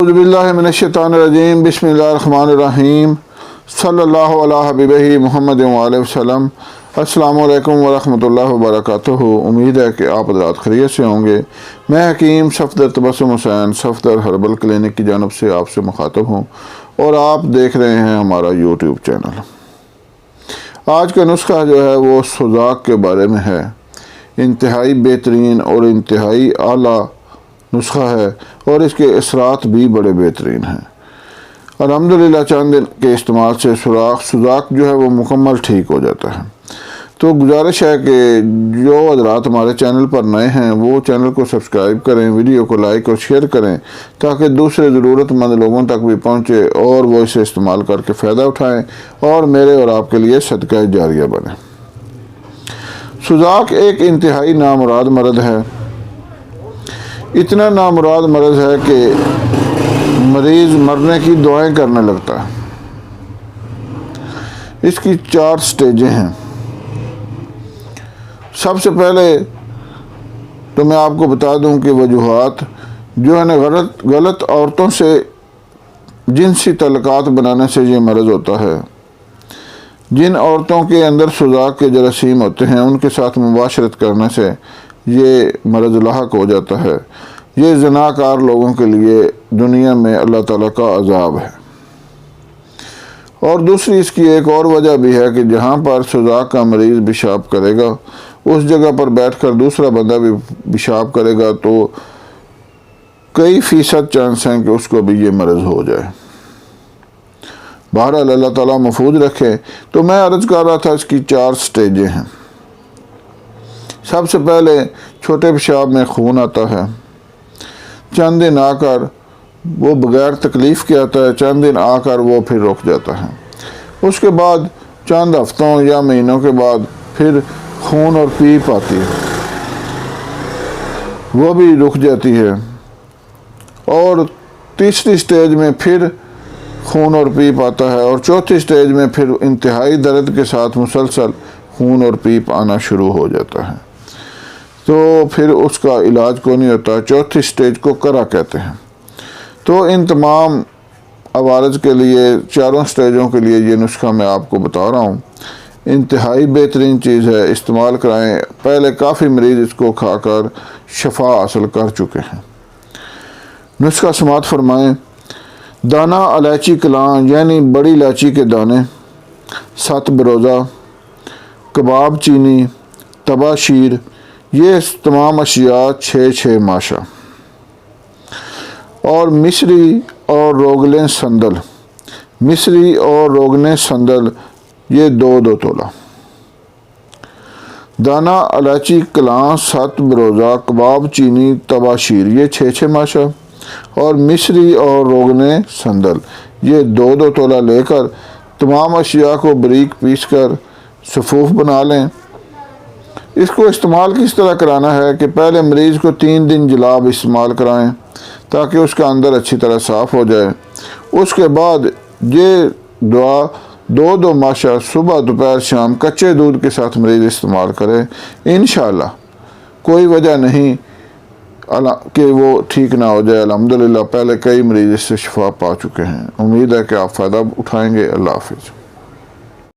औज़ुबिल्लाहिमिनश्शैतानिर्रजीम बिस्मिल्लाहिर्रहमानिर्रहीम सल्लल्लाहु अला हबीबिही मुहम्मद व अलैहि वसल्लम। अस्सलामु अलैकुम व रहमतुल्लाहि व बरकातुहू। उम्मीद है कि आप हज़रात खैरियत से होंगे। मैं हकीम सफदर तबस्सुम हुसैन सफदर हर्बल क्लिनिक की जानब से आपसे मुखातब हूँ और आप देख रहे हैं हमारा यूट्यूब चैनल। आज का नुस्खा जो है वो सुजाक के बारे में है। इंतहाई बेहतरीन और इंतहाई आला नुस्खा है और इसके असरात भी बड़े बेहतरीन हैं। अल्हम्दुलिल्लाह चंद दिन के इस्तेमाल से सुजाक जो है वो मुकम्मल ठीक हो जाता है। तो गुजारिश है कि जो हज़रात हमारे चैनल पर नए हैं वो चैनल को सब्सक्राइब करें, वीडियो को लाइक और शेयर करें ताकि दूसरे ज़रूरतमंद लोगों तक भी पहुँचे और वो इसे इस्तेमाल करके फ़ायदा उठाएँ और मेरे और आपके लिए सदका जारिया बने। सुजाक एक इंतहाई नामुराद मर्द है। इतना नामुराद मर्ज़ है कि मरीज़ मरने की दुआएं करने लगता है। इसकी 4 स्टेजें हैं। सबसे पहले तो मैं आपको बता दूं कि वजूहात जो है ना गलत औरतों से जिनसी तल्लुकात बनाने से ये मर्ज़ होता है। जिन औरतों के अंदर सुजाक के जरासीम होते हैं उनके साथ मुबाशरत करने से ये मर्ज़ लाहक हो जाता है। ये ज़नाकार लोगों के लिए दुनिया में अल्लाह ताला का अज़ाब है। और दूसरी इसकी एक और वजह भी है कि जहाँ पर सुजाक का मरीज़ पेशाब करेगा उस जगह पर बैठकर दूसरा बंदा भी पेशाब करेगा तो कई फ़ीसद चांस हैं कि उसको भी ये मर्ज़ हो जाए। बहरहाल अल्लाह ताला महफूज रखे। तो मैं अर्ज़ कर रहा था इसकी 4 स्टेजें हैं। सबसे पहले छोटे पेशाब में खून आता है। चंद दिन आकर वो बग़ैर तकलीफ़ के आता है, चंद दिन आकर वो फिर रुक जाता है। उसके बाद चंद हफ्तों या महीनों के बाद फिर खून और पीप आती है, वो भी रुक जाती है। और तीसरी स्टेज में फिर खून और पीप आता है और चौथी स्टेज में फिर इंतहाई दर्द के साथ मुसलसल खून और पीप आना शुरू हो जाता है। तो फिर उसका इलाज को नहीं होता। चौथी स्टेज को करा कहते हैं। तो इन तमाम अवारज के लिए, चारों स्टेजों के लिए ये नुस्खा मैं आपको बता रहा हूँ। इंतहाई बेहतरीन चीज़ है, इस्तेमाल कराएं। पहले काफ़ी मरीज़ इसको खाकर शफा हासिल कर चुके हैं। नुस्खा समात फरमाएँ। दाना इलायची कलां यानी बड़ी इलायची के दाने, 7 बरोज़ा, कबाब चीनी, तबा शीर, ये तमाम अशिया 6 माशा और मिस्री और रोगले संदल, मिस्री और रोगने संदल ये 2-2 तोला। दाना इलायची कलां, 7 बरोज़ा, कबाब चीनी, तबा शीर ये 6 माशा और मिस्री और रोगने संदल ये 2-2 तोला लेकर तमाम अशिया को बारीक पीस कर सफ़ूफ बना लें। इसको इस्तेमाल किस तरह कराना है कि पहले मरीज़ को 3 दिन जलाब इस्तेमाल कराएं ताकि उसका अंदर अच्छी तरह साफ़ हो जाए। उसके बाद ये दुआ 2-2 माशा सुबह दोपहर शाम कच्चे दूध के साथ मरीज़ इस्तेमाल करे। इंशाअल्लाह कोई वजह नहीं कि वो ठीक ना हो जाए। अल्हम्दुलिल्लाह पहले कई मरीज़ इससे शिफा पा चुके हैं। उम्मीद है कि आप फ़ायदा उठाएँगे। अल्लाह हाफ़िज़।